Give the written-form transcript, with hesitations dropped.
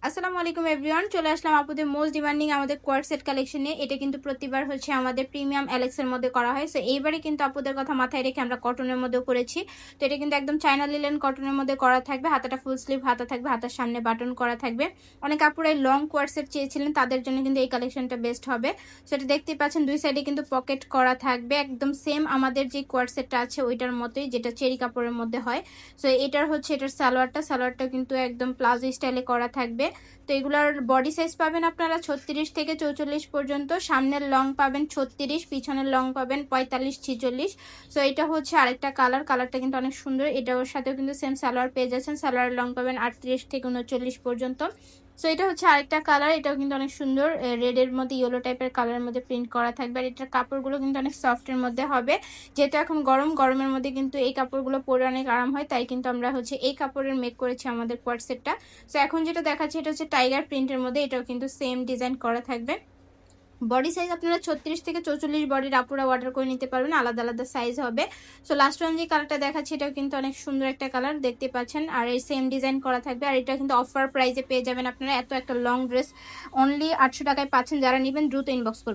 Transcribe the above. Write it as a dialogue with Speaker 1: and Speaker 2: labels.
Speaker 1: আসসালামু আলাইকুম এভরিওয়ান, চলে আসলাম আপুদের মোস্ট ডিমান্ডিং আমাদের কোয়ার্ট সেট কালেকশন নিয়ে। এটা কিন্তু প্রতিবার হচ্ছে আমাদের প্রিমিয়াম অ্যালেক্সের মধ্যে করা হয়। সো এইবারে কিন্তু আপুদের কথা মাথায় রেখে আমরা কটনের মধ্যেও করেছি। তো এটা কিন্তু একদম চায়না লিলেন কটনের মধ্যে করা থাকবে। হাতাটা ফুল স্লিভ হাতা থাকবে, হাতার সামনে বাটন করা থাকবে। অনেক আপুরাই লং কোয়ার্ট সেট চেয়েছিলেন, তাদের জন্য কিন্তু এই কালেকশনটা বেস্ট হবে। সো এটা দেখতেই পাচ্ছেন দুই সাইডে কিন্তু পকেট করা থাকবে, একদম সেম আমাদের যে কোয়ার্ট সেটটা আছে ওইটার মতোই, যেটা চেরি কাপড়ের মধ্যে হয়। সো এটার হচ্ছে এটার সালোয়ারটা কিন্তু একদম প্লাজো স্টাইলে করা থাকবে। তো এগুলার বডি সাইজ পাবেন আপনারা 36 থেকে 44 পর্যন্ত। সামনের লং পাবেন 36, পিছনের লং পাবেন 45 46। সো এটা হচ্ছে আরেকটা কালারটা কিন্তু অনেক সুন্দর। এটার সাথেও কিন্তু সেম সালোয়ার পেয়ে যাচ্ছেন। সালোয়ারের লং পাবেন 38 থেকে 39 পর্যন্ত। সো এটা হচ্ছে আরেকটা কালার, এটাও কিন্তু অনেক সুন্দর, রেড এর মধ্যে ইয়েলো টাইপের কালারের মধ্যে প্রিন্ট করা থাকবে। আর এটার কাপড়গুলো কিন্তু অনেক সফটের মধ্যে হবে, যেহেতু এখন গরমের মধ্যে কিন্তু এই কাপড়গুলো পরে অনেক আরাম হয়, তাই কিন্তু আমরা হচ্ছে এই কাপড়ের মেক করেছি আমাদের কোয়ার্ট সেটটা। সো এখন যেটা দেখাচ্ছি এটা হচ্ছে টাইগার প্রিন্টের মধ্যে, এটাও কিন্তু সেম ডিজাইন করা থাকবে। বডি সাইজ আপনারা 36 থেকে 44 বডির আপুরা অর্ডার করে নিতে পারবেন, আলাদা আলাদা সাইজ হবে। সো লাস্ট ওয়ান যে কালারটা দেখাচ্ছি এটাও কিন্তু অনেক সুন্দর একটা কালার দেখতে পাচ্ছেন, আর এই সেম ডিজাইন করা থাকবে। আর এটা কিন্তু অফার প্রাইসে পেয়ে যাবেন আপনারা। এত একটা লং ড্রেস অনলি 800 টাকায় পাচ্ছেন। যারা নেবেন দ্রুত ইনবক্স করবেন।